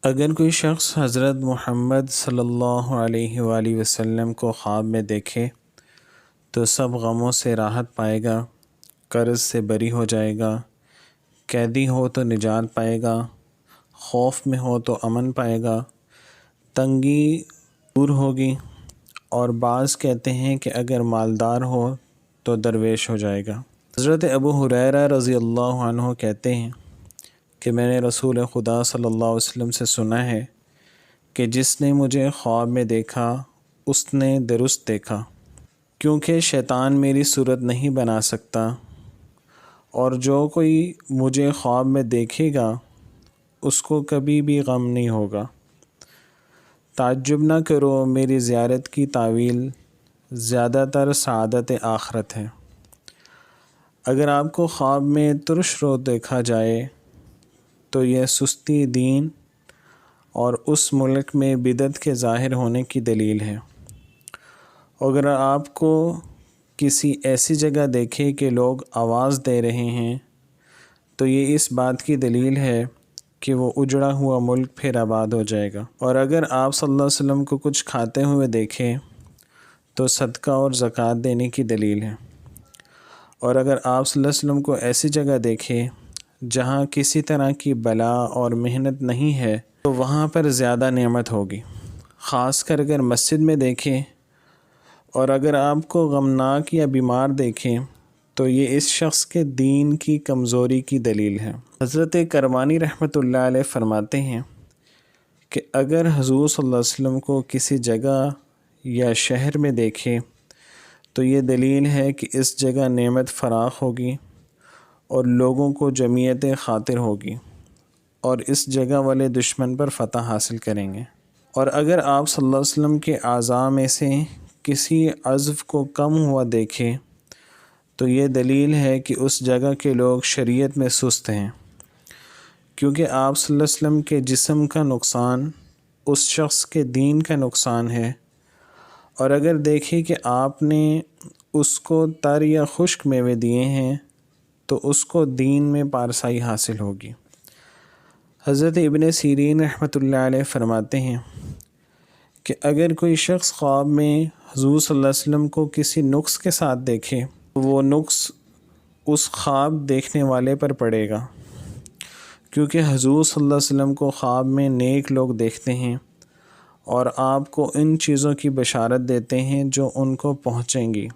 اگر کوئی شخص حضرت محمد صلی اللہ علیہ وآلہ وسلم کو خواب میں دیکھے تو سب غموں سے راحت پائے گا، قرض سے بری ہو جائے گا، قیدی ہو تو نجات پائے گا، خوف میں ہو تو امن پائے گا، تنگی دور ہوگی، اور بعض کہتے ہیں کہ اگر مالدار ہو تو درویش ہو جائے گا۔ حضرت ابو ہریرہ رضی اللہ عنہ کہتے ہیں کہ میں نے رسول خدا صلی اللہ علیہ وسلم سے سنا ہے کہ جس نے مجھے خواب میں دیکھا اس نے درست دیکھا، کیونکہ شیطان میری صورت نہیں بنا سکتا، اور جو کوئی مجھے خواب میں دیکھے گا اس کو کبھی بھی غم نہیں ہوگا۔ تعجب نہ کرو، میری زیارت کی تعویل زیادہ تر سعادت آخرت ہے۔ اگر آپ کو خواب میں ترش رو دیکھا جائے تو یہ سستی دین اور اس ملک میں بدعت کے ظاہر ہونے کی دلیل ہے۔ اگر آپ کو کسی ایسی جگہ دیکھے کہ لوگ آواز دے رہے ہیں تو یہ اس بات کی دلیل ہے کہ وہ اجڑا ہوا ملک پھر آباد ہو جائے گا۔ اور اگر آپ صلی اللہ علیہ وسلم کو کچھ کھاتے ہوئے دیکھیں تو صدقہ اور زکوٰۃ دینے کی دلیل ہے۔ اور اگر آپ صلی اللہ علیہ وسلم کو ایسی جگہ دیکھیں جہاں کسی طرح کی بلا اور محنت نہیں ہے تو وہاں پر زیادہ نعمت ہوگی، خاص کر اگر مسجد میں دیکھیں۔ اور اگر آپ کو غمناک یا بیمار دیکھیں تو یہ اس شخص کے دین کی کمزوری کی دلیل ہے۔ حضرت کرمانی رحمۃ اللہ علیہ فرماتے ہیں کہ اگر حضور صلی اللہ علیہ وسلم کو کسی جگہ یا شہر میں دیکھے تو یہ دلیل ہے کہ اس جگہ نعمت فراخ ہوگی اور لوگوں کو جمعیت خاطر ہوگی، اور اس جگہ والے دشمن پر فتح حاصل کریں گے۔ اور اگر آپ صلی اللہ علیہ وسلم کے اعضاء میں سے کسی عضو کو کم ہوا دیکھے تو یہ دلیل ہے کہ اس جگہ کے لوگ شریعت میں سست ہیں، کیونکہ آپ صلی اللہ علیہ وسلم کے جسم کا نقصان اس شخص کے دین کا نقصان ہے۔ اور اگر دیکھیں کہ آپ نے اس کو تر یا خشک میوے دیے ہیں تو اس کو دین میں پارسائی حاصل ہوگی۔ حضرت ابن سیرین رحمۃ اللہ علیہ فرماتے ہیں کہ اگر کوئی شخص خواب میں حضور صلی اللہ علیہ وسلم کو کسی نقص کے ساتھ دیکھے تو وہ نقص اس خواب دیکھنے والے پر پڑے گا، کیونکہ حضور صلی اللہ علیہ وسلم کو خواب میں نیک لوگ دیکھتے ہیں اور آپ کو ان چیزوں کی بشارت دیتے ہیں جو ان کو پہنچیں گی،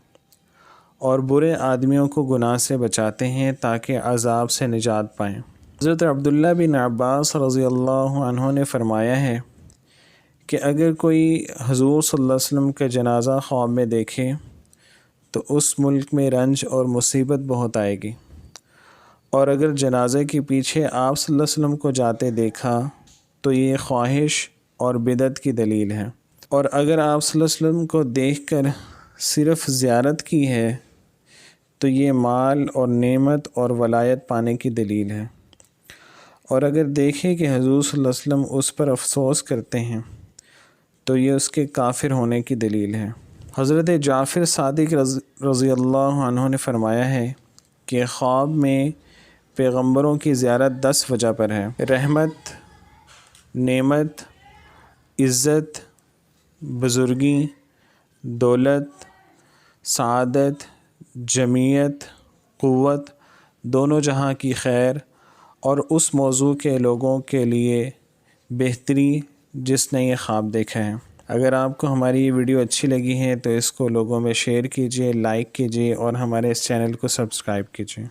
اور برے آدمیوں کو گناہ سے بچاتے ہیں تاکہ عذاب سے نجات پائیں۔ حضرت عبداللہ بن عباس رضی اللہ عنہ نے فرمایا ہے کہ اگر کوئی حضور صلی اللہ علیہ وسلم کا جنازہ خواب میں دیکھے تو اس ملک میں رنج اور مصیبت بہت آئے گی، اور اگر جنازے کے پیچھے آپ صلی اللہ علیہ وسلم کو جاتے دیکھا تو یہ خواہش اور بدعت کی دلیل ہے۔ اور اگر آپ صلی اللہ علیہ وسلم کو دیکھ کر صرف زیارت کی ہے تو یہ مال اور نعمت اور ولایت پانے کی دلیل ہے۔ اور اگر دیکھے کہ حضور صلی اللہ علیہ وسلم اس پر افسوس کرتے ہیں تو یہ اس کے کافر ہونے کی دلیل ہے۔ حضرت جعفر صادق رضی اللہ عنہ نے فرمایا ہے کہ خواب میں پیغمبروں کی زیارت 10 وجہ پر ہے: رحمت، نعمت، عزت، بزرگی، دولت، سعادت، جمعیت، قوت، دونوں جہاں کی خیر، اور اس موضوع کے لوگوں کے لیے بہتری جس نے یہ خواب دیکھا ہے۔ اگر آپ کو ہماری یہ ویڈیو اچھی لگی ہے تو اس کو لوگوں میں شیئر کیجیے، لائک کیجیے، اور ہمارے اس چینل کو سبسکرائب کیجیے۔